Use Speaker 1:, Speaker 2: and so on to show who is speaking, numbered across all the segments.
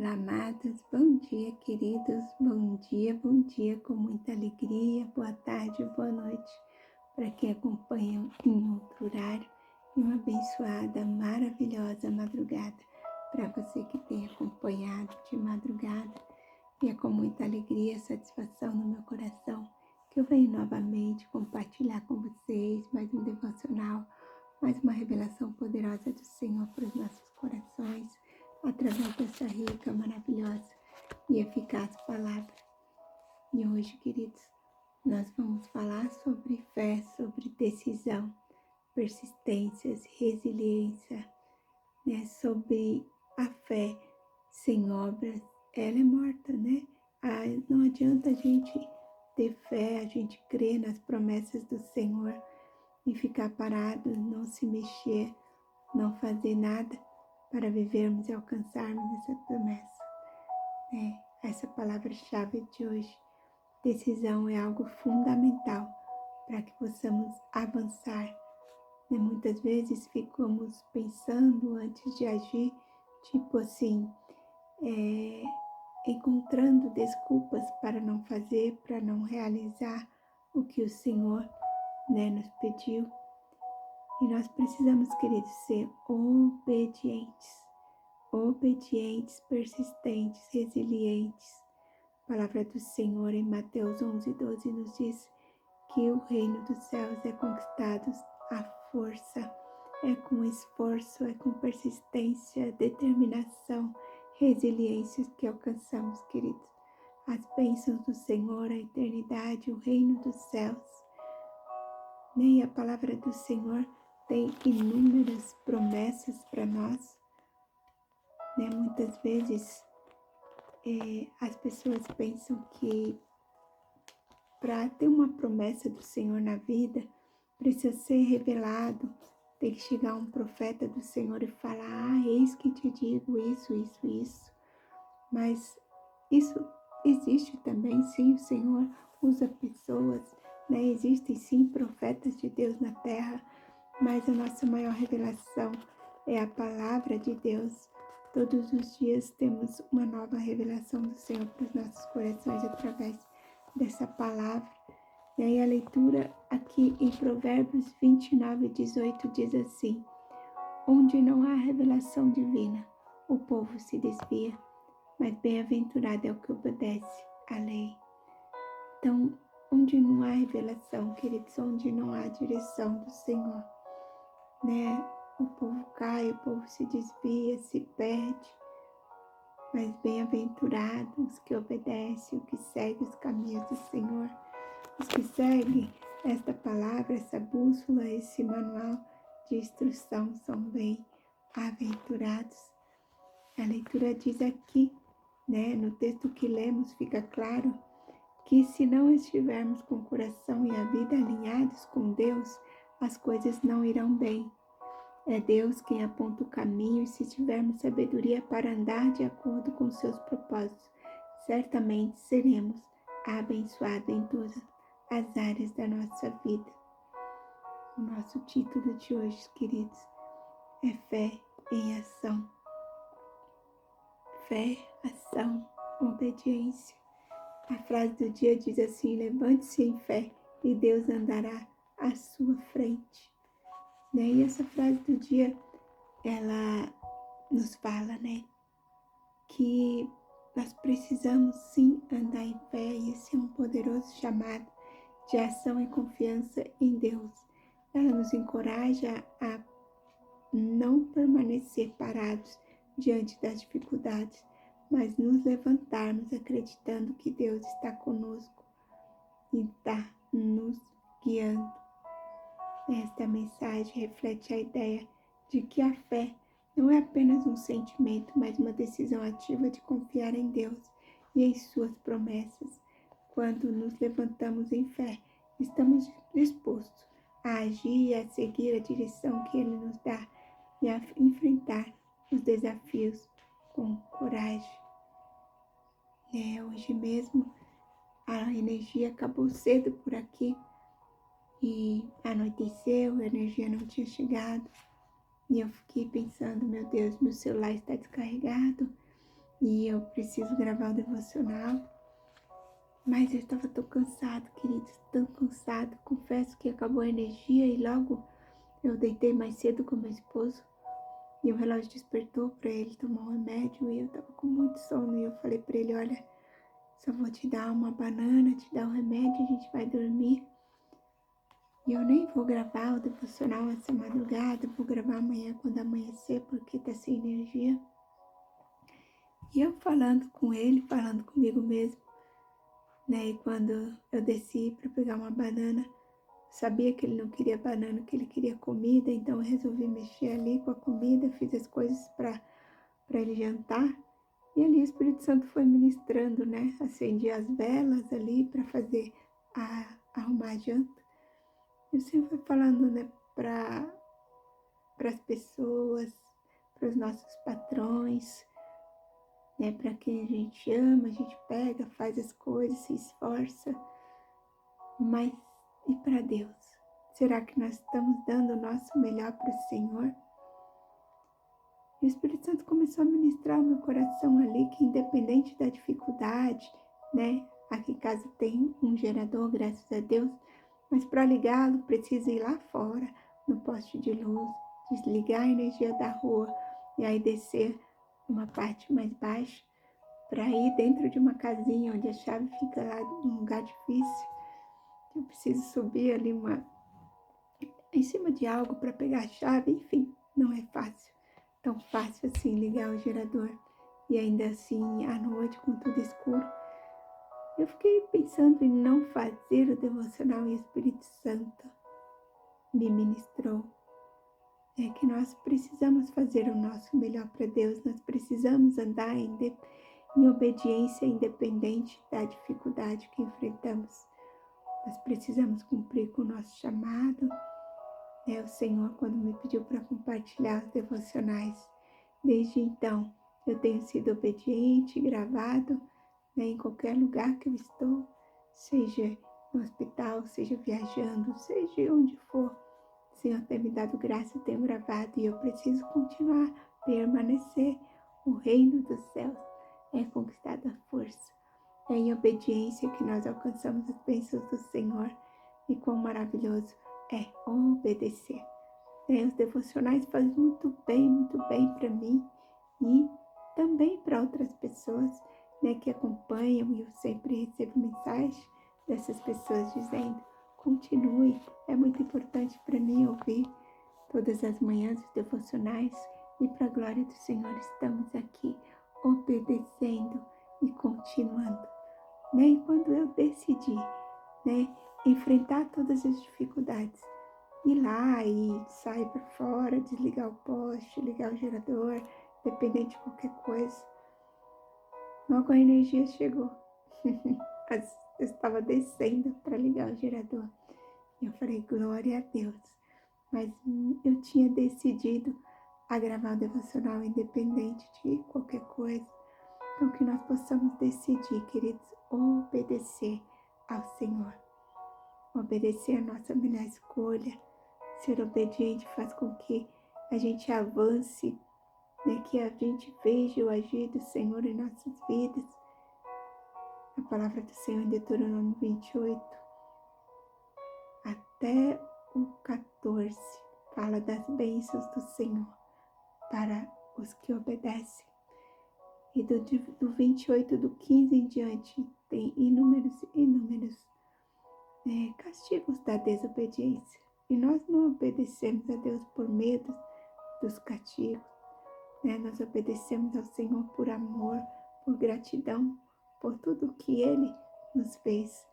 Speaker 1: Olá, amados, bom dia, queridos, bom dia, com muita alegria, boa tarde, boa noite, para quem acompanha em outro horário, e uma abençoada, maravilhosa madrugada, para você que tem acompanhado de madrugada, e é com muita alegria e satisfação no meu coração, que eu venho novamente compartilhar com vocês mais um devocional, mais uma revelação poderosa do Senhor para os nossos corações, através dessa rica, maravilhosa e eficaz palavra. E hoje, queridos, nós vamos falar sobre fé, sobre decisão, persistências, resiliência, né? Sobre a fé sem obras, ela é morta, né? Não adianta a gente ter fé, a gente crer nas promessas do Senhor e ficar parado, não se mexer, não fazer nada para vivermos e alcançarmos essa promessa. Essa palavra-chave de hoje, decisão, é algo fundamental para que possamos avançar. Muitas vezes ficamos pensando antes de agir, tipo assim, encontrando desculpas para não fazer, para não realizar o que o Senhor nos pediu. E nós precisamos, queridos, ser obedientes, persistentes, resilientes. A palavra do Senhor em Mateus 11:12 nos diz que o reino dos céus é conquistado à força, é com esforço, é com persistência, determinação, resiliência que alcançamos, queridos, as bênçãos do Senhor, a eternidade, o reino dos céus. E a palavra do Senhor tem inúmeras promessas para nós. Muitas vezes as pessoas pensam que para ter uma promessa do Senhor na vida, precisa ser revelado, tem que chegar um profeta do Senhor e falar, eis que te digo isso. Mas isso existe também, sim, o Senhor usa pessoas, existem sim profetas de Deus na terra, mas a nossa maior revelação é a palavra de Deus. Todos os dias temos uma nova revelação do Senhor para os nossos corações através dessa palavra. E aí a leitura aqui em Provérbios 29:18 diz assim: onde não há revelação divina, o povo se desvia, mas bem-aventurado é o que obedece à lei. Então, onde não há revelação, queridos, onde não há direção do Senhor, o povo cai, o povo se desvia, se perde, mas bem-aventurados os que obedecem, os que seguem os caminhos do Senhor, os que seguem esta palavra, essa bússola, esse manual de instrução são bem-aventurados. A leitura diz aqui, no texto que lemos, fica claro que se não estivermos com o coração e a vida alinhados com Deus, as coisas não irão bem. É Deus quem aponta o caminho e se tivermos sabedoria para andar de acordo com seus propósitos, certamente seremos abençoados em todas as áreas da nossa vida. O nosso título de hoje, queridos, é Fé em Ação. Fé, ação, obediência. A frase do dia diz assim: levante-se em fé e Deus andará à sua frente. E essa frase do dia, ela nos fala, que nós precisamos sim andar em fé, e esse é um poderoso chamado de ação e confiança em Deus. Ela nos encoraja a não permanecer parados diante das dificuldades, mas nos levantarmos acreditando que Deus está conosco e está nos guiando. Esta mensagem reflete a ideia de que a fé não é apenas um sentimento, mas uma decisão ativa de confiar em Deus e em suas promessas. Quando nos levantamos em fé, estamos dispostos a agir e a seguir a direção que Ele nos dá e a enfrentar os desafios com coragem. Hoje mesmo a energia acabou cedo por aqui e anoiteceu, a energia não tinha chegado. E eu fiquei pensando, meu Deus, meu celular está descarregado, e eu preciso gravar o devocional, mas eu estava tão cansado, queridos, tão cansado. Confesso que acabou a energia e logo eu deitei mais cedo com meu esposo e o relógio despertou para ele tomar um remédio e eu estava com muito sono e eu falei para ele, olha, só vou te dar uma banana, te dar um remédio, a gente vai dormir. E eu nem vou gravar o devocional essa madrugada, vou gravar amanhã quando amanhecer, porque tá sem energia. E eu falando com ele, falando comigo mesmo, né? E quando eu desci para pegar uma banana, sabia que ele não queria banana, que ele queria comida, então eu resolvi mexer ali com a comida, fiz as coisas para ele jantar. E ali o Espírito Santo foi ministrando, né? Acendi as velas ali para fazer arrumar a janta. E o Senhor foi falando, né, para as pessoas, para os nossos patrões, né, para quem a gente ama, a gente pega, faz as coisas, se esforça, mas e para Deus? Será que nós estamos dando o nosso melhor para o Senhor? E o Espírito Santo começou a ministrar ao meu coração ali que independente da dificuldade, né, aqui em casa tem um gerador, graças a Deus, mas para ligá-lo precisa ir lá fora, no poste de luz, desligar a energia da rua e aí descer uma parte mais baixa para ir dentro de uma casinha onde a chave fica lá num lugar difícil. Eu preciso subir ali em cima de algo para pegar a chave, enfim, não é fácil. Tão fácil assim ligar o gerador e ainda assim à noite com tudo escuro. Eu fiquei pensando em não fazer o devocional e o Espírito Santo me ministrou. É que nós precisamos fazer o nosso melhor para Deus, nós precisamos andar em obediência independente da dificuldade que enfrentamos. Nós precisamos cumprir com o nosso chamado. O Senhor, quando me pediu para compartilhar os devocionais, desde então eu tenho sido obediente, gravado, né, em qualquer lugar que eu estou, seja no hospital, seja viajando, seja onde for. O Senhor tem me dado graça, eu tenho gravado e eu preciso continuar, permanecer. O reino dos céus é conquistado à força. É em obediência que nós alcançamos as bênçãos do Senhor e quão maravilhoso é obedecer. Os devocionais fazem muito bem para mim e também para outras pessoas, né, que acompanham, e eu sempre recebo mensagem dessas pessoas dizendo, continue, é muito importante para mim ouvir todas as manhãs os devocionais e para a glória do Senhor estamos aqui obedecendo e continuando. Né? E quando eu decidi, né, enfrentar todas as dificuldades, ir lá e sair para fora, desligar o poste, ligar o gerador, dependente de qualquer coisa. Logo a energia chegou. Eu estava descendo para ligar o gerador. Eu falei, glória a Deus. Mas eu tinha decidido a gravar o devocional independente de qualquer coisa. Então que nós possamos decidir, queridos, obedecer ao Senhor. Obedecer a nossa melhor escolha. Ser obediente faz com que a gente avance, né? Que a gente veja o agir do Senhor em nossas vidas. A palavra do Senhor em Deuteronômio 28 até o 14 fala das bênçãos do Senhor para os que obedecem. E do 28, do 15 em diante, tem inúmeros castigos da desobediência. E nós não obedecemos a Deus por medo dos castigos, né? Nós obedecemos ao Senhor por amor, por gratidão, por tudo que Ele nos fez.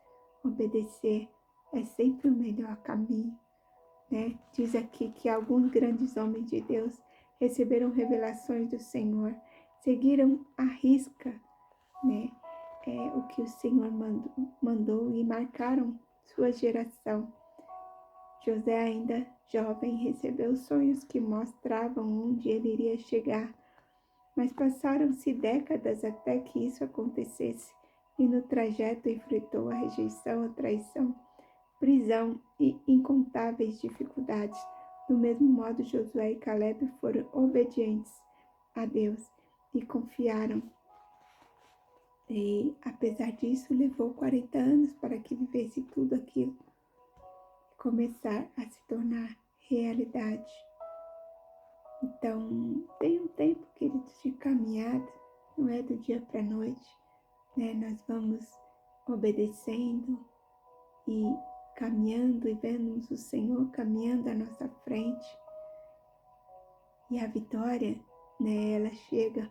Speaker 1: Obedecer é sempre o melhor caminho, né? Diz aqui que alguns grandes homens de Deus receberam revelações do Senhor, seguiram à risca, né? O que o Senhor mandou e marcaram sua geração. José, ainda jovem, recebeu sonhos que mostravam onde ele iria chegar, mas passaram-se décadas até que isso acontecesse, e no trajeto enfrentou a rejeição, a traição, prisão e incontáveis dificuldades. Do mesmo modo, Josué e Caleb foram obedientes a Deus e confiaram E, apesar disso, levou 40 anos para que vivesse tudo aquilo começar a se tornar realidade. Então, tem um tempo, queridos, de caminhada, não é do dia para a noite, né? Nós vamos obedecendo e caminhando e vemos o Senhor caminhando à nossa frente. E a vitória, né, ela chega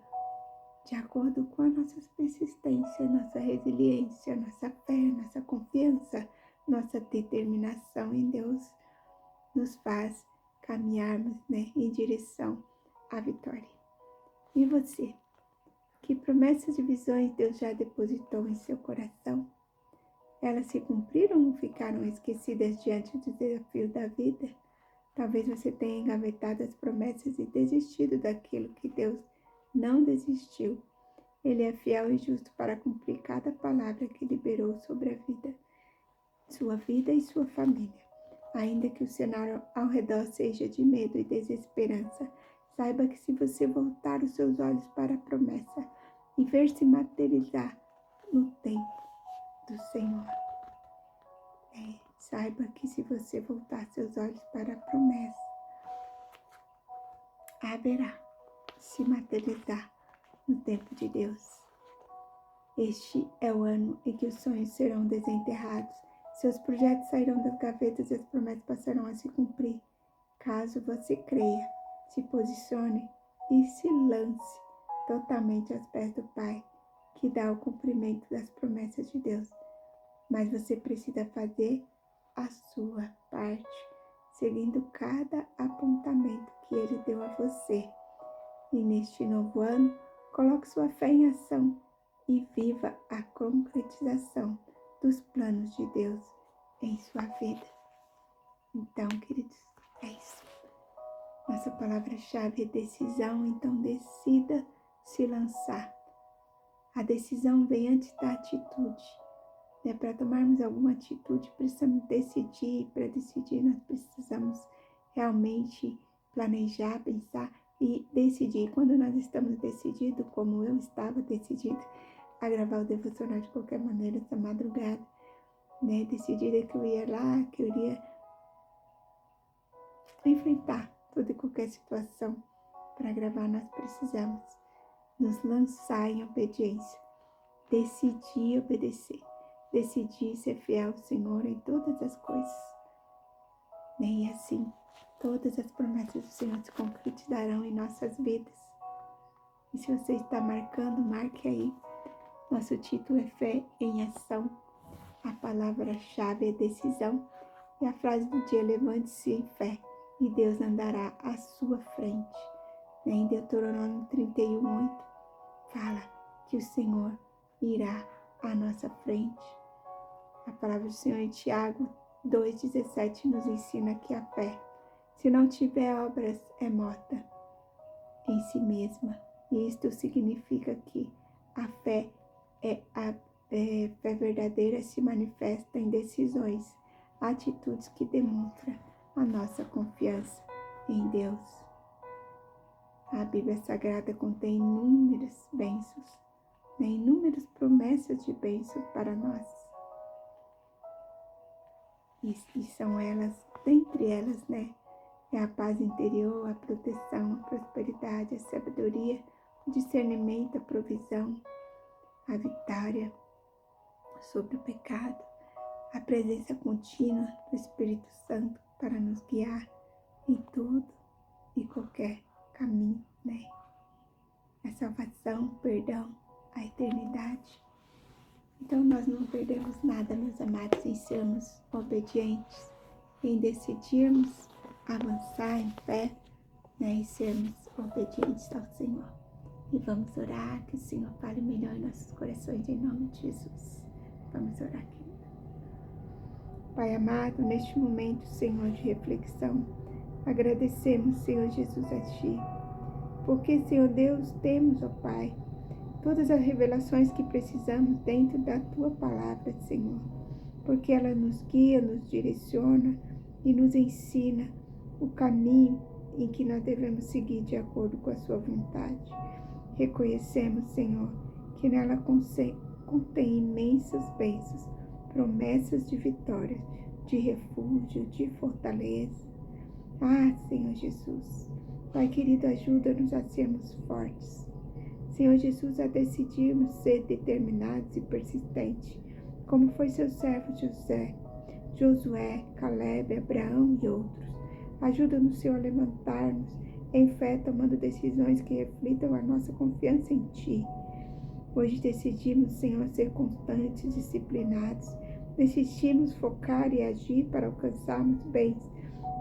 Speaker 1: de acordo com a nossa persistência, nossa resiliência, nossa fé, nossa confiança, nossa determinação em Deus nos faz caminharmos, né, em direção à vitória. E você? Que promessas e visões Deus já depositou em seu coração? Elas se cumpriram ou ficaram esquecidas diante do desafio da vida? Talvez você tenha engavetado as promessas e desistido daquilo que Deus não desistiu. Ele é fiel e justo para cumprir cada palavra que liberou sobre a vida, sua vida e sua família. Ainda que o cenário ao redor seja de medo e desesperança, saiba que se você voltar os seus olhos para a promessa e ver se materializar no tempo do Senhor, saiba que se você voltar seus olhos para a promessa, haverá se materializar no tempo de Deus. Este é o ano em que os sonhos serão desenterrados, seus projetos sairão das gavetas e as promessas passarão a se cumprir. Caso você creia, se posicione e se lance totalmente aos pés do Pai, que dá o cumprimento das promessas de Deus. Mas você precisa fazer a sua parte, seguindo cada apontamento que Ele deu a você. E neste novo ano, coloque sua fé em ação e viva a concretização dos planos de Deus em sua vida. Então, queridos, é isso. Nossa palavra-chave é decisão, então decida se lançar. A decisão vem antes da atitude. Para tomarmos alguma atitude, precisamos decidir. Para decidir, nós precisamos realmente planejar, pensar e decidir. Quando nós estamos decididos, como eu estava decidido a gravar o devocional de qualquer maneira essa madrugada, decidida que eu ia lá, que eu iria enfrentar toda e qualquer situação. Para gravar, nós precisamos nos lançar em obediência, decidir obedecer, decidir ser fiel ao Senhor em todas as coisas. E assim, todas as promessas do Senhor se concretizarão em nossas vidas. E se você está marcando, marque aí. Nosso título é Fé em Ação. A palavra-chave é decisão. E a frase do dia: levante-se em fé e Deus andará à sua frente. Em Deuteronômio 31:8 fala que o Senhor irá à nossa frente. A palavra do Senhor em Tiago 2,17 nos ensina que a fé, se não tiver obras, é morta em si mesma. E isto significa que a fé fé verdadeira se manifesta em decisões, atitudes que demonstram a nossa confiança em Deus. A Bíblia Sagrada contém inúmeras bênçãos, inúmeras promessas de bênçãos para nós. E são elas, dentre elas, é a paz interior, a proteção, a prosperidade, a sabedoria, o discernimento, a provisão, a vitória sobre o pecado, a presença contínua do Espírito Santo para nos guiar em tudo e qualquer caminho, A salvação, o perdão, a eternidade. Então nós não perdemos nada, meus amados, em sermos obedientes, em decidirmos avançar em fé, e sermos obedientes ao Senhor. E vamos orar, que o Senhor fale melhor em nossos corações, em nome de Jesus. Vamos orar, querido. Pai amado, neste momento, Senhor, de reflexão, agradecemos, Senhor Jesus, a Ti. Porque, Senhor Deus, temos, ó Pai, todas as revelações que precisamos dentro da Tua palavra, Senhor. Porque ela nos guia, nos direciona e nos ensina o caminho em que nós devemos seguir de acordo com a Sua vontade. Reconhecemos, Senhor, que nela contém imensas bênçãos, promessas de vitória, de refúgio, de fortaleza. Ah, Senhor Jesus, Pai querido, ajuda-nos a sermos fortes. Senhor Jesus, a decidirmos ser determinados e persistentes, como foi seu servo Josué, Caleb, Abraão e outros. Ajuda-nos, Senhor, a levantar-nos em fé, tomando decisões que reflitam a nossa confiança em Ti. Hoje decidimos, Senhor, ser constantes, disciplinados. Decidimos focar e agir para alcançarmos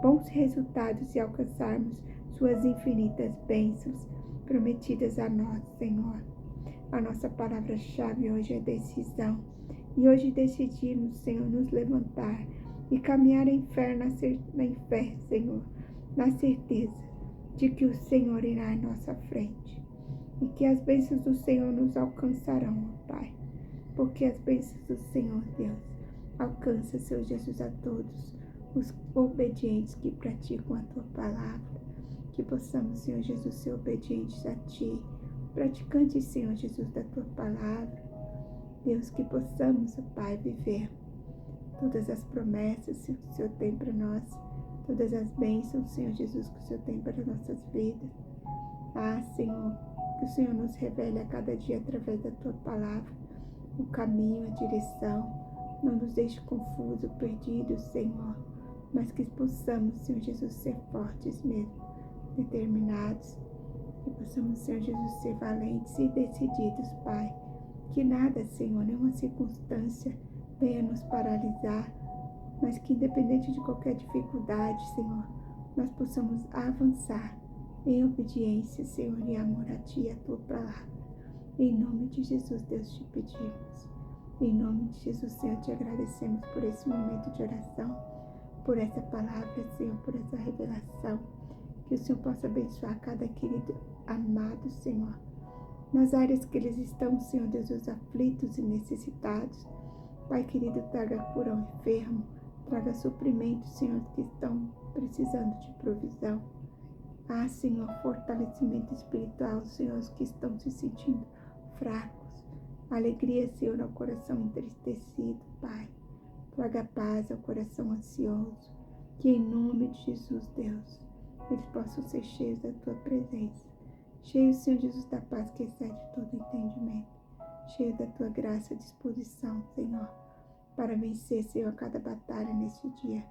Speaker 1: bons resultados e alcançarmos Suas infinitas bênçãos prometidas a nós, Senhor. A nossa palavra-chave hoje é decisão. E hoje decidimos, Senhor, nos levantar e caminhar em fé, Senhor, na certeza de que o Senhor irá em nossa frente e que as bênçãos do Senhor nos alcançarão, ó Pai, porque as bênçãos do Senhor, Deus, alcança, Senhor Jesus, a todos os obedientes que praticam a Tua palavra, que possamos, Senhor Jesus, ser obedientes a Ti, praticantes, Senhor Jesus, da Tua palavra. Deus, que possamos, ó Pai, viver todas as promessas que o Senhor tem para nós, todas as bênçãos, Senhor Jesus, que o Senhor tem para nossas vidas. Ah, Senhor, que o Senhor nos revele a cada dia através da Tua palavra o caminho, a direção. Não nos deixe confusos, perdidos, Senhor, mas que possamos, Senhor Jesus, ser fortes mesmo, determinados, que possamos, Senhor Jesus, ser valentes e decididos, Pai. Que nada, Senhor, nenhuma circunstância venha nos paralisar, mas que independente de qualquer dificuldade, Senhor, nós possamos avançar em obediência, Senhor, e amor a Ti e a Tua palavra. Em nome de Jesus, Deus, te pedimos. Em nome de Jesus, Senhor, te agradecemos por esse momento de oração, por essa palavra, Senhor, por essa revelação. Que o Senhor possa abençoar cada querido amado, Senhor, nas áreas que eles estão, Senhor Deus, os aflitos e necessitados. Pai querido, traga cura ao enfermo, traga suprimento, Senhor, que estão precisando de provisão. Ah, Senhor, fortalecimento espiritual, Senhor, os que estão se sentindo fracos. Alegria, Senhor, ao coração entristecido, Pai. Traga paz ao coração ansioso. Que em nome de Jesus, Deus, eles possam ser cheios da Tua presença. Cheios, Senhor Jesus, da paz que excede todo entendimento. Cheio da Tua graça e disposição, Senhor, para vencer, Senhor, a cada batalha neste dia,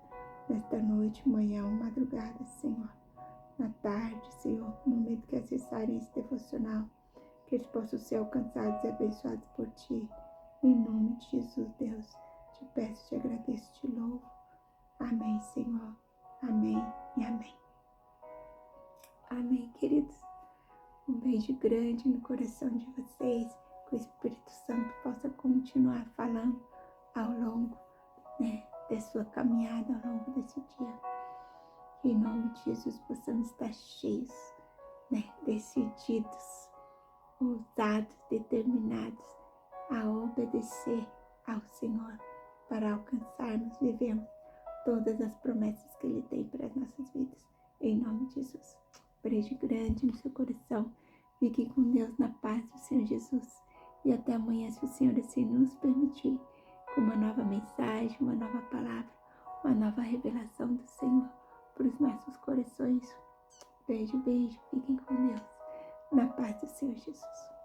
Speaker 1: nesta noite, manhã ou madrugada, Senhor. Na tarde, Senhor, no momento que acessarem esse devocional, que eles possam ser alcançados e abençoados por Ti. Em nome de Jesus, Deus, te peço, te agradeço, te louvo. Amém, Senhor. Amém e amém. Amém, queridos. Um beijo grande no coração de vocês. Que o Espírito Santo possa continuar falando ao longo, da sua caminhada, ao longo desse dia. Que em nome de Jesus possamos estar cheios, decididos, ousados, determinados a obedecer ao Senhor para alcançarmos, vivermos todas as promessas que Ele tem para as nossas vidas. Em nome de Jesus. Beijo grande no seu coração. Fiquem com Deus na paz do Senhor Jesus. E até amanhã, se o Senhor assim nos permitir, com uma nova mensagem, uma nova palavra, uma nova revelação do Senhor para os nossos corações. Beijo, beijo. Fiquem com Deus. Na paz do Senhor Jesus.